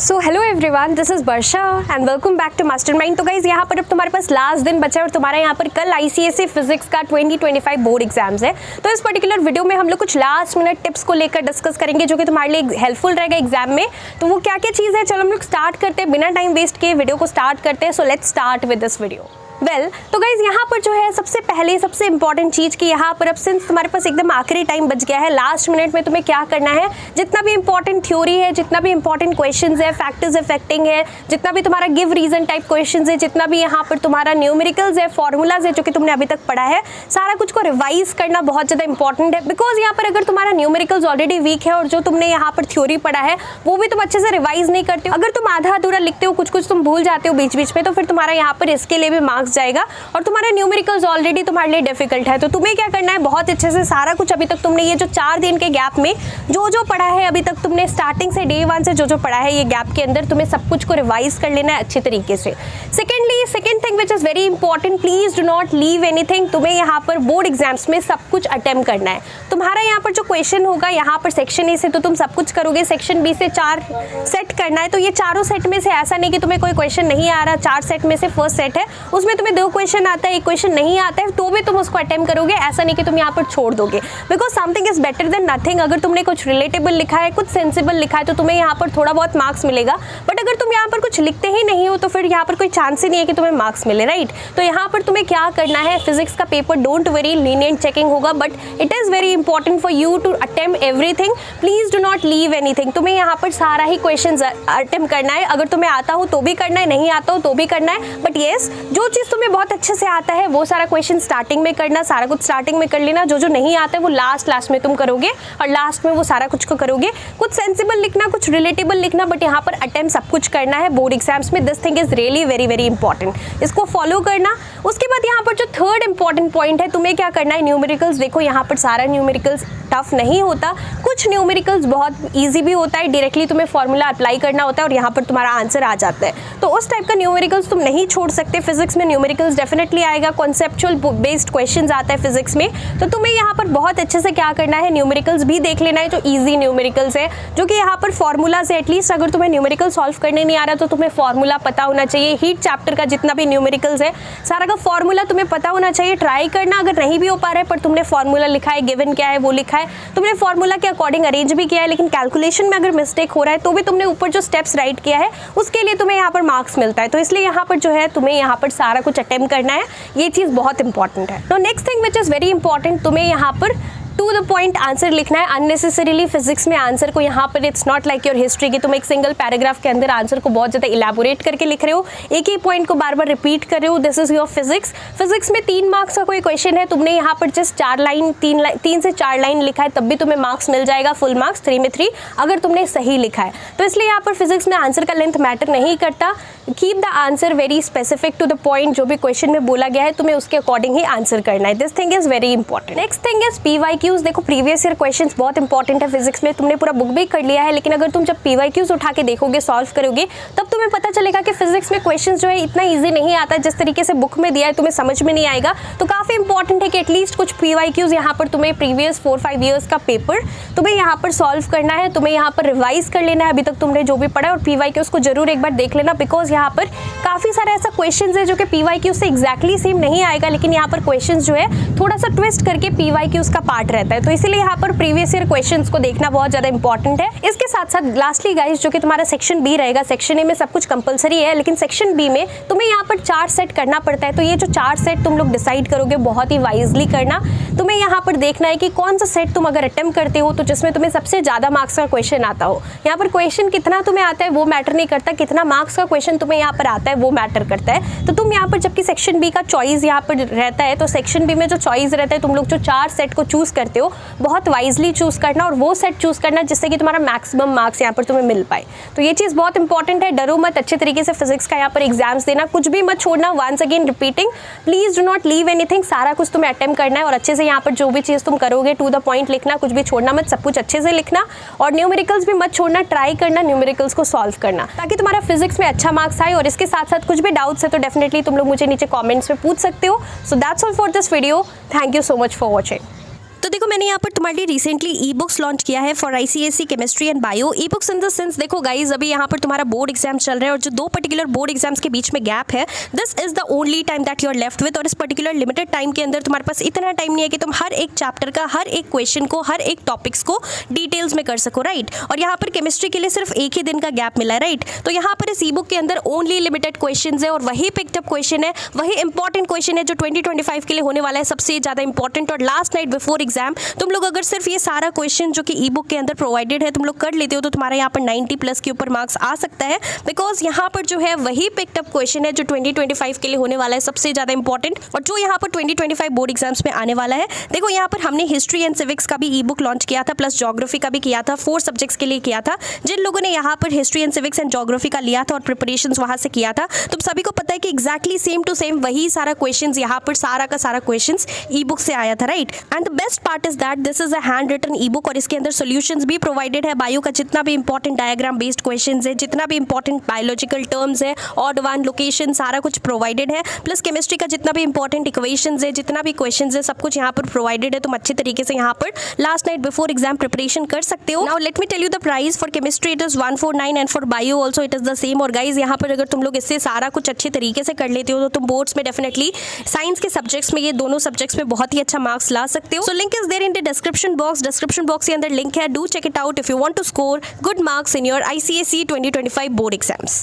So hello everyone, this is Varsha and welcome back to Mastermind. तो guys यहाँ पर अब तुम्हारे पास लास्ट दिन बचा है और तुम्हारा यहाँ पर कल आईसीएसई फिजिक्स का 2025 बोर्ड एग्जाम्स है। तो इस पर्टिकुलर वीडियो में हम लोग कुछ लास्ट मिनट टिप्स को लेकर डिस्कस करेंगे जो कि तुम्हारे लिए हेल्पफुल रहेगा एग्जाम में। तो वो क्या क्या चीज़ है, चलो हम लोग स्टार्ट करते हैं, बिना टाइम वेस्ट किए वीडियो को स्टार्ट करते हैं। So let's start with this video. तो गाइज यहाँ पर जो है सबसे इंपॉर्टेंट चीज़ कि यहाँ पर अब सिंस तुम्हारे पास एकदम आखिरी टाइम बच गया है, लास्ट मिनट में तुम्हें क्या करना है, जितना भी इंपॉर्टेंट थ्योरी है, जितना भी इंपॉर्टेंट क्वेश्चंस है, फैक्टर्स अफेक्टिंग है, जितना भी तुम्हारा गिव रीजन टाइप क्वेश्चंस है, जितना भी यहाँ पर तुम्हारा न्यूमेरिकल्स है, फॉर्मूलाज है जो कि तुमने अभी तक पढ़ा है, सारा कुछ को रिवाइज करना बहुत ज़्यादा इंपॉर्टेंट है। बिकॉज यहाँ पर अगर तुम्हारा न्यूमेरिकल्स ऑलरेडी वीक है और जो तुमने यहाँ पर थ्योरी पढ़ा है वो भी तुम अच्छे से रिवाइज नहीं करते हो, अगर तुम आधा अधूरा लिखते हो, कुछ कुछ तुम भूल जाते हो बीच बीच में, तो फिर तुम्हारा यहाँ पर इसके लिए भी मार्क्स जाएगा और तुम्हारा न्यूमेरिकल्स ऑलरेडी तुम्हारे लिए डिफिकल्ट है। तो तुम्हें क्या करना है, बहुत अच्छे से सारा कुछ अभी तक तुमने ये जो 4 दिन के गैप में जो जो पढ़ा है, अभी तक तुमने स्टार्टिंग से डे 1 से जो जो पढ़ा है, ये गैप के अंदर तुम्हें सब कुछ को रिवाइज कर लेना है अच्छे तरीके से। Second thing which is very important, please do not leave anything. तुम्हें यहाँ पर बोर्ड एग्जाम्स में सब कुछ अटेम्प्ट करना है। तुम्हारा यहाँ पर जो क्वेश्चन होगा यहाँ पर सेक्शन ए से तो तुम सब कुछ करोगे, सेक्शन बी से 4 सेट करना है। तो ये चारों सेट में से ऐसा नहीं कि तुम्हें कोई क्वेश्चन नहीं आ रहा, 4 सेट में से फर्स्ट सेट है उसमें तुम्हें 2 क्वेश्चन आता है, एक क्वेश्चन नहीं आता है, तो भी तुम उसको अटेम्प्ट करोगे। ऐसा नहीं कि तुम यहाँ पर छोड़ दोगे, because something is better than nothing. अगर तुमने कुछ रिलेटेबल लिखा है, कुछ सेंसिबल लिखा है, तो तुम्हें यहाँ पर थोड़ा बहुत मार्क्स मिलेगा। बट अगर तुम यहाँ पर कुछ लिखते ही नहीं हो तो फिर यहाँ पर कोई चांस ही नहीं है कि तुम्हें मार्क्स मिले, राइट। तो यहाँ पर तुम्हें क्या करना है, फिजिक्स का paper don't very lenient checking होगा, but it is very important for you to attempt everything. Please do not leave anything. तुम्हें यहाँ पर सारा ही क्वेश्चन अटेम्प्ट करना है। अगर तुम्हें आता हो तो भी करना है, नहीं आता हो तो भी करना है, बट येस जो चीज़ तुम्हें बहुत अच्छे से आता है वो सारा क्वेश्चन स्टार्टिंग में करना, सारा कुछ स्टार्टिंग में कर लेना। जो जो नहीं आता है वो लास्ट में तुम करोगे और लास्ट में वो सारा कुछ को करोगे। कुछ सेंसिबल लिखना, कुछ रिलेटेबल लिखना, बट यहाँ पर अटेम्प्ट सब कुछ करना है बोर्ड एग्जाम्स में। This thing is really very very important, इसको फॉलो करना। उसके बाद यहाँ पर जो थर्ड इंपॉर्टेंट पॉइंट है, तुम्हें क्या करना है, न्यूमेरिकल्स देखो, यहाँ पर सारा न्यूमेरिकल्स टफ नहीं होता, कुछ न्यूमेरिकल्स बहुत ईजी भी होता है, डायरेक्टली तुम्हें फॉर्मूला अप्लाई करना होता है और यहाँ पर तुम्हारा आंसर आ जाता है। तो उस टाइप का न्यूमेरिकल्स तुम नहीं छोड़ सकते। फिजिक्स में न्यूमेरिकल्स डेफिनेटली आएगा, कॉन्सेप्चुअल बेस्ड क्वेश्चंस आता है फिजिक्स में। तो तुम्हें यहाँ पर बहुत अच्छे से क्या करना है, न्यूमेरिकल्स भी देख लेना है जो इजी न्यूमेरिकल्स है, जो कि यहाँ पर फॉर्मूला से एटलीस्ट अगर तुम्हें न्यूमेरिकल सॉल्व करने नहीं आ रहा तो तुम्हें फॉर्मूला पता होना चाहिए। हीट चैप्टर का जितना भी न्यूमेरिकल्स है सारा का फॉर्मूला तुम्हें पता होना चाहिए। ट्राई करना, अगर नहीं भी हो पा रहा है पर तुमने फॉर्मूला लिखा है, गिवन क्या है वो लिखा है, तुमने फॉर्मूला के अकॉर्डिंग अरेंज भी किया है, लेकिन कैलकुलेशन में अगर मिस्टेक हो रहा है तो भी तुमने ऊपर जो स्टेप्स राइट किया है उसके लिए तुम्हें यहाँ पर मार्क्स मिलता है। तो इसलिए यहाँ पर जो है तुम्हें यहाँ पर सारा कुछ अटेम्प्ट करना है, ये चीज़ बहुत इंपॉर्टेंट है। तो next thing which is very important, तुम्हें यहाँ पर टू द पॉइंट आंसर लिखना है। अननेसेसरीली फिजिक्स में आंसर को यहाँ पर it's not like your history कि तुम एक सिंगल पैराग्राफ के अंदर आंसर को बहुत ज़्यादा इलेबोरेट करके लिख रहे हो, एक ही पॉइंट को बार बार रिपीट कर रहे हो। This is your physics. Physics में 3 मार्क्स का कोई क्वेश्चन है, तुमने यहाँ पर जस्ट 3 से 4 लाइन लिखा है, तब भी तुम्हें मार्क्स मिल जाएगा, फुल मार्क्स 3 में 3 अगर तुमने सही लिखा है। तो इसलिए यहाँ पर फिजिक्स में आंसर का लेंथ मैटर नहीं करता। Keep the answer very specific to the point, जो भी क्वेश्चन में बोला गया है तुम्हें उसके अकॉर्डिंग ही आंसर करना है। This thing is very important. Next thing is PYQs। देखो प्रीवियस ईयर क्वेश्चंस बहुत इंपॉर्टेंट है फिजिक्स में, तुमने पूरा बुक भी कर लिया है, लेकिन अगर तुम जब PYQs उठा के देखोगे, सॉल्व करोगे, तब तुम्हें पता चलेगा कि फिजिक्स में क्वेश्चंस जो है इतना ईजी नहीं आता जिस तरीके से बुक में दिया है, तुम्हें समझ में नहीं आएगा। तो काफ़ी इंपॉर्टेंट है कि एटलीस्ट कुछ PYQs यहाँ पर तुम्हें प्रीवियस 4-5 ईयर्स का पेपर तुम्हें यहाँ पर सॉल्व करना है, तुम्हें यहाँ पर रिवाइज कर लेना है अभी तक तुमने जो भी पढ़ा है, और PYQs को जरूर एक बार देख लेना। बिकॉज यहाँ पर काफ़ी सारा ऐसा क्वेश्चन है जो कि PYQs से एग्जैक्टली सेम नहीं आएगा, लेकिन यहाँ पर क्वेश्चन जो है थोड़ा सा ट्विस्ट करके PYQs का पार्ट रहता है। तो इसीलिए यहाँ पर प्रीवियस ईयर क्वेश्चंस को देखना बहुत ज़्यादा इंपॉर्टेंट है। इसके साथ साथ लास्टली गाइस, जो कि तुम्हारा सेक्शन बी रहेगा, सेक्शन ए में सब कुछ कंपलसरी है, लेकिन सेक्शन बी में तुम्हें यहाँ पर 4 सेट करना पड़ता है। तो ये जो 4 सेट तुम लोग डिसाइड करोगे बहुत ही वाइजली करना। तुम्हें यहाँ पर देखना है कि कौन सा सेट तुम अगर अटेम्प्ट करते हो तो जिसमें तुम्हें सबसे ज़्यादा मार्क्स का क्वेश्चन आता हो। यहाँ पर क्वेश्चन कितना तुम्हें आता है वो मैटर नहीं करता, कितना मार्क्स का क्वेश्चन तुम्हें यहाँ पर आता है वो मैटर करता है। तो तुम यहाँ पर जबकि सेक्शन बी का चॉइस यहाँ पर रहता है, तो सेक्शन बी में जो चॉइस रहता है, तुम लोग जो 4 सेट को चूज करते हो बहुत वाइजली चूज करना और वो सेट चूज करना जिससे कि तुम्हारा मैक्सिमम मार्क्स यहाँ पर तुम्हें मिल पाए। तो ये चीज़ बहुत इंपॉर्टेंट है। डरो मत, अच्छे तरीके से फिजिक्स का यहाँ पर एग्जाम्स देना, कुछ भी मत छोड़ना। Once again repeating, please do not leave anything. सारा कुछ तुम्हें अटेम्प्ट करना है और अच्छे से यहाँ पर जो भी चीज़ तुम करोगे टू द पॉइंट लिखना, कुछ भी छोड़ना मत, सब कुछ अच्छे से लिखना और न्यूमेरिकल्स भी मत छोड़ना। ट्राई करना न्यूमेरिकल्स को सॉल्व करना ताकि तुम्हारा फिजिक्स में अच्छा मार्क्स आए। और इसके साथ साथ कुछ भी डाउट्स है तो डेफिनेटली तुम लोग मुझे नीचे कॉमेंट्स में पूछ सकते हो। So that's all for this video. Thank you so much for watching. तो देखो मैंने यहाँ पर तुम्हारे लिए रिसेंटली ई बुक्स लॉन्च किया है for ICSE chemistry and bio. E books in the sense देखो गाइज, अभी यहाँ पर तुम्हारा बोर्ड एग्जाम चल रहा है और जो 2 पर्टिकुलर बोर्ड एग्जाम्स के बीच में गैप है, this is the only time that you are left with. और इस पर्टिकुलर लिमिटेड टाइम के अंदर तुम्हारे पास इतना टाइम नहीं है कि तुम हर एक चैप्टर का हर एक क्वेश्चन को, हर एक टॉपिक्स को डिटेल्स में कर सको, राइट। और यहाँ पर केमिस्ट्री के लिए सिर्फ एक ही दिन का गैप मिला है, राइट। तो यहाँ पर इस ई बुक के अंदर ओनली लिमिटेड क्वेश्चन है और वही पिकअप क्वेश्चन है, वही इंपॉर्टेंट क्वेश्चन है जो 2025 के लिए होने वाला है सबसे ज्यादा इंपॉर्टेंट। और लास्ट नाइट बिफोर एग्जाम तुम लोग अगर सिर्फ ये सारा क्वेश्चन जो कि ई बुक के अंदर प्रोवाइडेड है तुम लोग कर लेते हो तो तुम्हारा यहाँ पर 90+ के ऊपर मार्क्स आ सकता है, बिकॉज यहाँ पर जो है वही पिकअप क्वेश्चन है जो 2025 के लिए होने वाला है सबसे ज्यादा इंपॉर्टेंट और जो यहाँ पर 2025 बोर्ड एग्जाम्स में आने वाला है। देखो यहाँ पर हमने हिस्ट्री एंड सिविक्स का भी ई बुक लॉन्च किया था, प्लस ज्योग्राफी का भी किया था, 4 सब्जेक्ट्स के लिए किया था। जिन लोगों ने यहाँ पर history and civics and geography का लिया था और प्रिपरेशन वहां से किया था, तुम सभी को पता है कि एक्जैक्टली सेम टू सेम वही सारा क्वेश्चन यहाँ पर सारा का सारा क्वेश्चन ई बुक से आया था, right. And the best part is that this is a handwritten e book और इसके अंदर सॉल्यूशंस भी प्रोवाइडेड है। बायो का जितना भी इंपॉर्टेंट डायग्राम बेस्ड क्वेश्चंस है, जितना भी इंपॉर्टेंट बायोलॉजिकल टर्म्स है, ऑड वन लोकेशन, सारा कुछ प्रोवाइडेड है। प्लस केमिस्ट्री का जितना भी इंपॉर्टेंट इक्वेशंस है, जितना भी क्वेश्चंस है, सब कुछ यहाँ पर प्रोवाइडेड है। तुम अच्छे तरीके से यहाँ पर last night before exam preparation कर सकते हो। Now let me tell you the price for chemistry it is 149 and for bio also it is the same. और गाइज यहाँ पर अगर तुम लोग इससे सारा कुछ अच्छे तरीके से कर लेते हो तो तुम बोर्ड्स में डेफिनेटली साइंस के सब्जेक्ट्स में, ये दोनों सब्जेक्ट्स में बहुत ही अच्छा मार्क्स ला सकते हो। So link is there in the description box. Description box के अंदर लिंक है, do check it out if you want to score good marks in your ICSE 2025 board exams.